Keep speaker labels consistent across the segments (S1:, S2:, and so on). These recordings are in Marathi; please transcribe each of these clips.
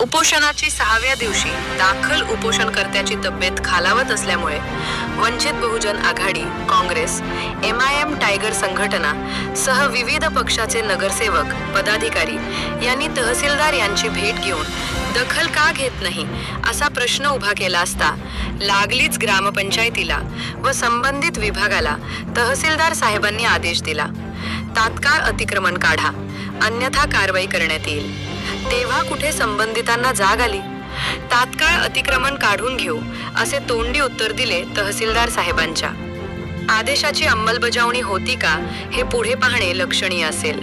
S1: उपोषणाची 6व्या दिवशी दाखल उपोषणकर्त्याची तब्येत खालावत असल्यामुळे वंचित बहुजन आघाडी, काँग्रेस, MIM टायगर संघटना सह विविध पक्षाचे नगरसेवक, पदाधिकारी यांनी तहसीलदार यांची भेट घेऊन दखल का घेत नाही असा प्रश्न उभा केला असता लागलीच ग्रामपंचायतीला व संबंधित विभागाला तहसीलदार साहेबांनी आदेश दिला, तात्काळ अतिक्रमण काढा, अन्यथा कारवाई करण्यात येईल। तेव्हा कुठे संबंधितांना जाग आली? तात्काळ अतिक्रमण काढून घेऊ असे तोंडी उत्तर दिले तहसीलदार साहेबांच्या। आदेशाची अंमलबजावणी होती का हे पुढे पाहणे लक्षणीय असेल।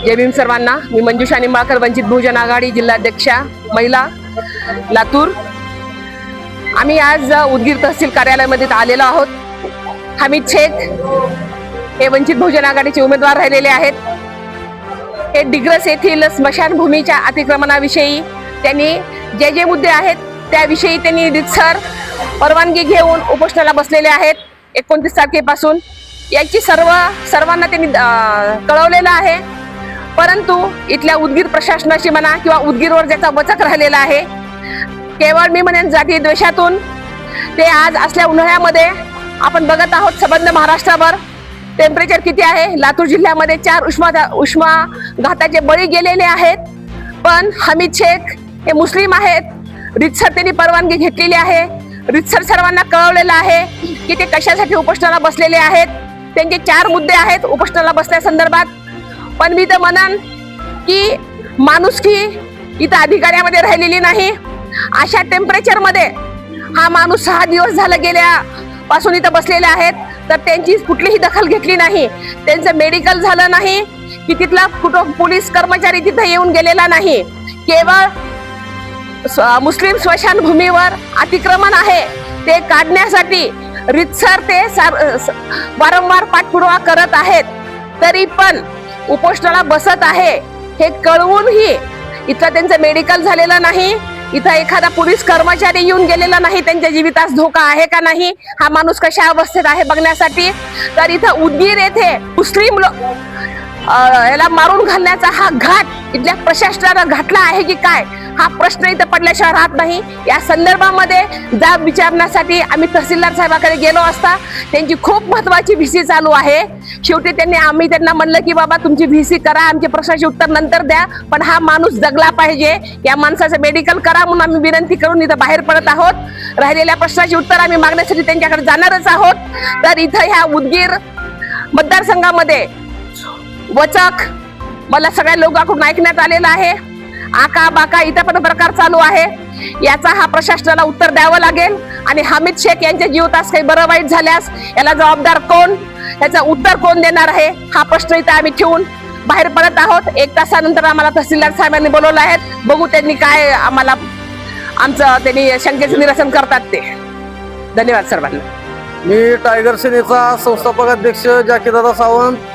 S2: जय भीम सर्वांना। मी मंजुषा निंबाळकर, वंचित बहुजन आघाडी जिल्हाध्यक्षा, महिला, लातूर। आम्ही आज उदगीर तहसील कार्यालयामध्ये आलेलो आहोत। हमीद शेख हे वंचित बहुजन आघाडीचे उमेदवार राहिलेले आहेत। हे डिग्रस येथील स्मशानभूमीच्या अतिक्रमणाविषयी त्यांनी जे मुद्दे आहेत त्याविषयी त्यांनी रितसर परवानगी घेऊन उपोषणाला बसलेले आहेत। 29 तारखेपासून याची सर्वांना त्यांनी कळवलेलं आहे, परंतु इथल्या उदगीर प्रशासनाशी म्हणा किंवा उदगीरवर ज्याचा वचक राहिलेला आहे, केवळ मी म्हणेन जाती द्वेषातून ते आज असल्या उन्हाळ्यामध्ये आपण बघत आहोत संबंध महाराष्ट्रावर टेम्परेचर किती आहे। लातूर जिल्ह्यामध्ये 4 उष्माघाताचे बळी गेलेले आहेत, पण हमीद शेख हे मुस्लिम आहेत। रितसर त्यांनी परवानगी घेतलेली आहे, रितसर सर्वांना कळवलेलं आहे की ते कशासाठी उपोषणाला बसलेले आहेत। त्यांचे 4 मुद्दे आहेत उपोषणाला बसल्या संदर्भात। पण मी तर म्हणन की माणुसकी इथं अधिकाऱ्यामध्ये राहिलेली नाही। अशा टेम्परेचर मध्ये हा माणूस 6 दिवस झाले गेल्यापासून इथं बसलेले आहेत, तर त्यांची कुठलीही दखल घेतली नाही। त्यांचं मेडिकल झालं नाही की तिथला पोलीस कर्मचारी तिथे येऊन गेलेला नाही। केवळ मुस्लिम स्मशानभूमीवर अतिक्रमण आहे ते काढण्यासाठी रितसर ते वारंवार पाठपुरावा करत आहेत, तरी पण उपोषणाला बसत आहे हे कळवूनही इथं त्यांचं मेडिकल झालेलं नाही, इथं एखादा पोलीस कर्मचारी येऊन गेलेला नाही, त्यांच्या जीवितास धोका आहे का नाही, हा माणूस कशा अवस्थेत आहे बघण्यासाठी। तर इथं उदगीर येथे मुस्लिम याला मारून घालण्याचा हा घाट इथल्या प्रशासनानं घातला आहे की काय, हा प्रश्न इथं पडल्याशिवाय राहत नाही। या संदर्भामध्ये जाब विचारण्यासाठी आम्ही तहसीलदार साहेबांकडे गेलो असता त्यांची खूप महत्वाची VC चालू आहे। शेवटी आम्ही त्यांना म्हणलं की बाबा तुमची VC करा, आमच्या प्रश्नाचे उत्तर नंतर द्या, पण हा माणूस जगला पाहिजे, या माणसाचं मेडिकल करा म्हणून आम्ही विनंती करून इथं बाहेर पडत आहोत। राहिलेल्या प्रश्नाचे उत्तर आम्ही मागण्यासाठी त्यांच्याकडे जाणारच आहोत। तर इथं ह्या उदगीर मतदारसंघामध्ये वचक मला सगळ्या लोकांकडून ऐकण्यात आलेला आहे। आका बाका इथं पण प्रकार चालू आहे, याचा हा प्रशासनाला उत्तर द्यावं लागेल। आणि हमीद शेख यांच्या जीवितास काही बरं वाईट झाल्यास याला जबाबदार कोण, याचं उत्तर कोण देणार आहे, हा प्रश्न इथं आम्ही ठेवून बाहेर पडत आहोत। 1 तासानंतर आम्हाला तहसीलदार साहेबांनी बोलवलं आहे, बघू त्यांनी काय आम्हाला त्यांनी शंकेचं निरसन करतात ते। धन्यवाद सर्वांना।
S3: मी टायगर सेनेचा संस्थापक अध्यक्ष जाकीरदादा सावंत।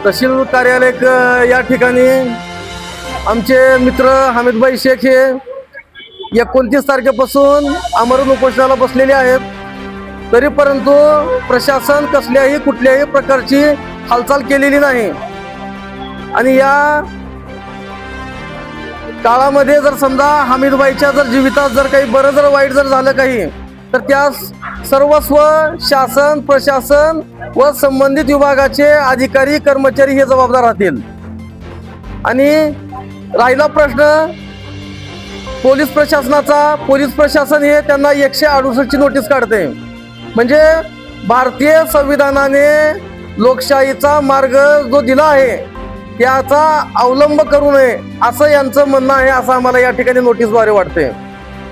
S3: तहसील कार्यालय या ठिकाणी आमचे मित्र हमीदभाई शेख हे 29 तारखेपासून आमरण उपोषणाला बसलेले आहेत, तरी परंतु प्रशासन कुठल्याही प्रकारची हालचाल केलेली नाही। आणि या काळामध्ये जर समजा हमीदभाईच्या जीवितात काही बरं वाईट झालं काही, तर त्यास सर्वस्व शासन, प्रशासन व संबंधित विभागाचे अधिकारी, कर्मचारी हे जबाबदार राहतील। आणि राहिला प्रश्न पोलीस प्रशासनाचा, पोलीस प्रशासन हे त्यांना 168 ची नोटीस काढते। म्हणजे भारतीय संविधानाने लोकशाहीचा मार्ग जो दिला आहे त्याचा अवलंब करू नये असं यांचं म्हणणं आहे, असं आम्हाला या ठिकाणी नोटीसद्वारे वाटते।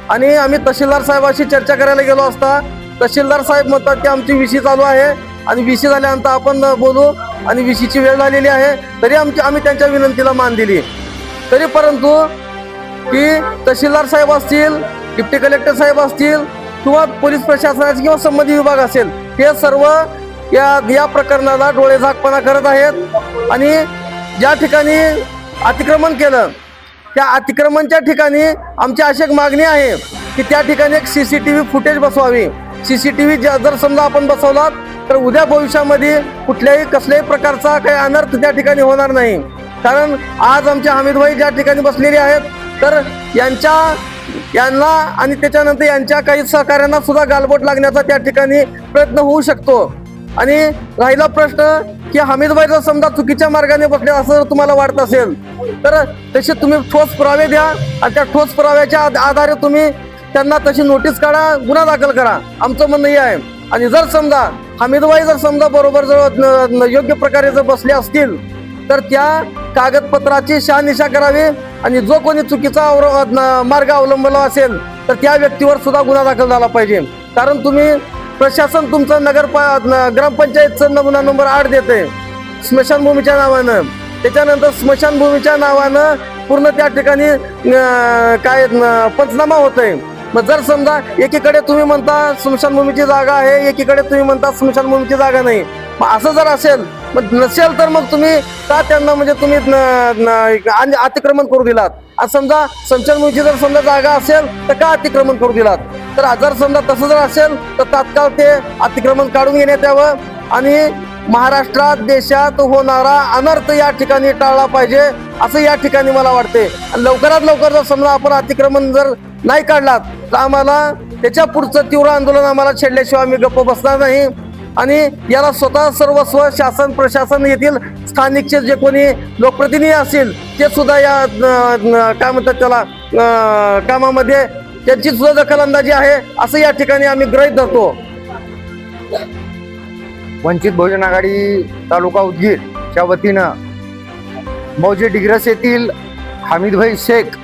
S3: आणि आम्ही तहसीलदार साहेबांशी चर्चा करायला गेलो असता तहसीलदार साहेब म्हणतात की आमची VC चालू आहे आणि VC झाल्यानंतर आपण बोलू, आणि VC ची वेळ झालेली आहे। तरी आम्ही त्यांच्या विनंतीला मान दिली, तरी परंतु की तहसीलदार साहेब असतील, डिप्टी कलेक्टर साहेब असतील किंवा पोलीस प्रशासनाचे किंवा संबंधित विभाग असेल, हे सर्व या प्रकरणाला डोळेझाकपणा करत आहेत। आणि ज्या ठिकाणी अतिक्रमण केलं त्या अतिक्रमणच्या ठिकाणी आमची अशी एक मागणी आहे की त्या ठिकाणी एक CCTV फुटेज बसवावी, CCTV जर समजा आपण बसवला तर उद्या भविष्यामध्ये कुठल्याही कसल्याही प्रकारचा काही अनर्थ त्या ठिकाणी होणार नाही. कारण आज आमचे हमीदभाई ज्या ठिकाणी बसलेले आहेत तर यांना आणि त्याच्यानंतर यांच्या काही सहकाऱ्यांना सुद्धा गालबोट लागण्याचा त्या ठिकाणी प्रयत्न होऊ शकतो. आणि राहिला प्रश्न की हमीदभाई जर समजा चुकीच्या मार्गाने बसले असं जर तुम्हाला वाटत असेल तर तसे तुम्ही ठोस पुरावे द्या आणि त्या ठोस पुराव्याच्या आधारे तुम्ही त्यांना तशी नोटीस काढा, गुन्हा दाखल करा, आमचं म्हणणं हे आहे. आणि जर समजा हमीदभाई जर समजा बरोबर जर योग्य प्रकारे जर बसले असतील तर त्या कागदपत्राची शहानिशा करावी आणि जो कोणी चुकीचा मार्ग अवलंबला असेल तर त्या व्यक्तीवर सुद्धा गुन्हा दाखल झाला पाहिजे. कारण तुम्ही प्रशासन तुमचं ग्रामपंचायतचं नमुना नंबर 8 देते स्मशानभूमीच्या नावानं. त्याच्यानंतर स्मशानभूमीच्या नावानं पूर्ण त्या ठिकाणी काय पंचनामा होतोय. मग जर समजा एकीकडे तुम्ही म्हणता स्मशानभूमीची जागा आहे, एकीकडे तुम्ही म्हणता स्मशानभूमीची जागा नाही, मग असं जर असेल मग नसेल तर मग तुम्ही का त्यांना म्हणजे तुम्ही अतिक्रमण करू दिलात. आज समजा स्मशानभूमीची जर समजा जागा असेल तर का अतिक्रमण करू दिलात. तर जर समजा तसं जर असेल तर तात्काळ ते अतिक्रमण काढून घेण्यात यावं आणि महाराष्ट्रात देशात होणारा अनर्थ या ठिकाणी टाळला पाहिजे असं या ठिकाणी मला वाटते. लवकरात लवकर जर समजा आपण अतिक्रमण जर नाही काढलात तर आम्हाला त्याच्या पुढचं तीव्र आंदोलन आम्हाला छेडल्याशिवाय आम्ही गप्प बसणार नाही. आणि याला स्वतः सर्वस्व शासन प्रशासन येथील स्थानिकचे जे कोणी लोकप्रतिनिधी असतील ते सुद्धा या काय म्हणतात त्याला कामामध्ये त्यांची सुद्धा दखल अंदाजी आहे असं या ठिकाणी आम्ही गृहीत धरतो.
S4: वंचित बहुजन आघाडी तालुका उदगीरच्या वतीनं मौजे डिग्रस येथील हमीदभाई शेख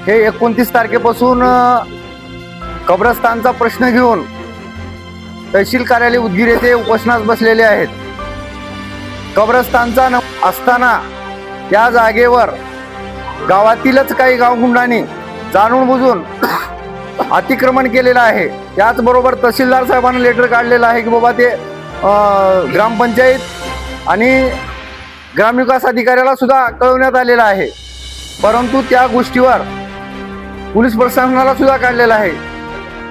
S4: हे 29 तारखेपासून कब्रस्तानचा प्रश्न घेऊन तहसील कार्यालय उदगीर येथे उपोषणास बसलेले आहेत. कब्रस्तानचा असताना त्या जागेवर गावातीलच काही गावगुंडांनी जाणून बुजून अतिक्रमण केलेलं आहे. त्याचबरोबर तहसीलदार साहेबांना लेटर काढलेलं आहे की बाबा ते ग्रामपंचायत आणि ग्रामविकास अधिकाऱ्याला सुद्धा कळवण्यात आलेलं आहे. परंतु त्या गोष्टीवर पोलीस प्रशासनाला सुद्धा काढलेलं आहे,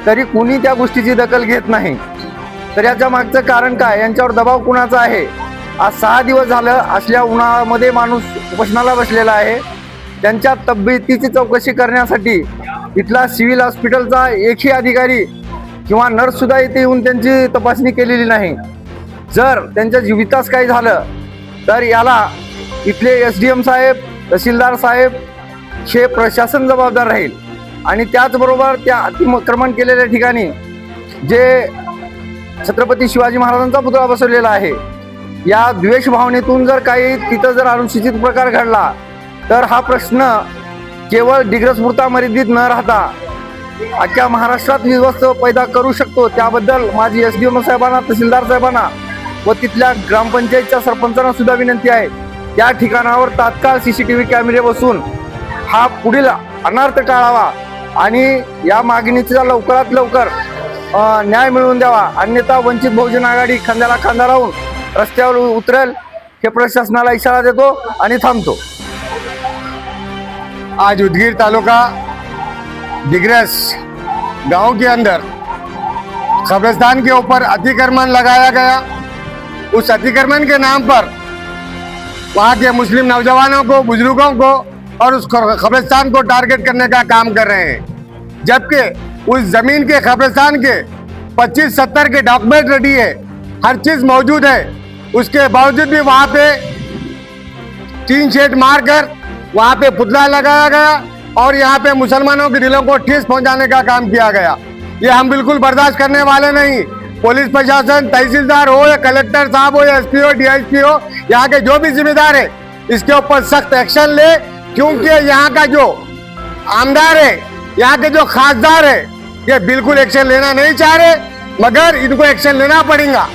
S4: तरी कुणी त्या गोष्टीची दखल घेत नाही. तर याच्या मागचं कारण काय, यांच्यावर दबाव कुणाचा आहे. आज 6 दिवस झालं असल्या उन्हाळ्यामध्ये माणूस उपोषणाला बसलेला आहे. त्यांच्या तब्येतीची चौकशी करण्यासाठी इथला सिव्हिल हॉस्पिटलचा एकही अधिकारी किंवा नर्स सुद्धा इथे येऊन त्यांची तपासणी केलेली नाही. जर त्यांच्या जीवितास काही झालं तर याला इथले SDM साहेब, तहसीलदार साहेब हे प्रशासन जबाबदार राहील. आणि त्याचबरोबर त्या अतिक्रमण केलेल्या ठिकाणी जे छत्रपती शिवाजी महाराजांचा पुतळा बसवलेला आहे, या द्वेष भावनेतून जर काही तिथं जर अनुचित प्रकार घडला तर हा प्रश्न केवळ डिग्रसपुरता मर्यादित न राहता अख्ख्या महाराष्ट्रात विध्वस्त पैदा करू शकतो. त्याबद्दल माझी SDM साहेबांना, तहसीलदार साहेबांना व तिथल्या ग्रामपंचायतच्या सरपंचांना सुद्धा विनंती आहे, त्या ठिकाणावर तात्काळ CCTV कॅमेरे बसून हा पुढील अनर्थ टाळावा आणि या मागणीचा लवकरात लवकर न्याय मिळवून द्यावा. अन्यथा वंचित बहुजन आघाडी खांद्याला खांदा लावून रस्त्यावर उतरेल हे प्रशासनाला इशारा देतो आणि थांबतो.
S5: आज उदगीर तालुका डिग्रस गांव के अंदर कब्रिस्तान के ऊपर अतिक्रमण लगाया गया. उस अतिक्रमण के नाम पर वहाँ के मुस्लिम नौजवानों को, बुजुर्गों को और उस कब्रिस्तान को टारगेट करने का काम कर रहे हैं. जबकि उस जमीन के कब्रिस्तान के 25-70 के डॉक्यूमेंट रेडी है, हर चीज मौजूद है. उसके बावजूद भी वहाँ पे टीन शेड मारकर वहाँ पे पुतला लगाया गया और यहाँ पे मुसलमानों के दिलों को ठेस पहुँचाने का काम किया गया. ये हम बिल्कुल बर्दाश्त करने वाले नहीं. पुलिस प्रशासन, तहसीलदार हो या कलेक्टर साहब हो या SP हो, DSP हो, यहाँ के जो भी जिम्मेदार है इसके ऊपर सख्त एक्शन ले. क्योंकि यहाँ का जो आमदार है, यहाँ के जो खासदार है, ये बिल्कुल एक्शन लेना नहीं चाह रहे, मगर इनको एक्शन लेना पड़ेगा.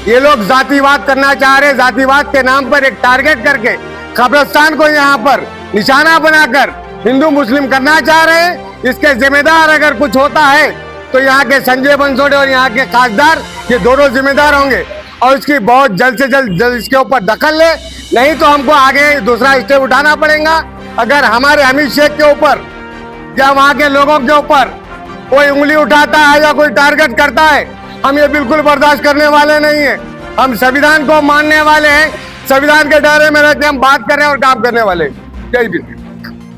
S5: ये लोग जातिवाद करना चाह रहे. जातिवाद के नाम पर एक टारगेट करके कब्रिस्तान को यहाँ पर निशाना बनाकर हिंदू मुस्लिम करना चाह रहे हैं. इसके जिम्मेदार अगर कुछ होता है तो यहाँ के संजय बंसोड़े और यहाँ के खासदार, ये दोनों जिम्मेदार होंगे और इसकी बहुत जल्द से जल्द इसके ऊपर दखल ले, नहीं तो हमको आगे दूसरा स्टेप उठाना पड़ेगा. अगर हमारे हमीद शेख के ऊपर या वहाँ के लोगों के ऊपर कोई उंगली उठाता है या कोई टारगेट करता है, हम ये बिल्कुल बर्दाश्त करने वाले नहीं है। हम संविधान को मानने वाले हैं, संविधान के दायरे में रहकर हम बात कर रहे हैं और काम करने वाले हैं। जय भीम।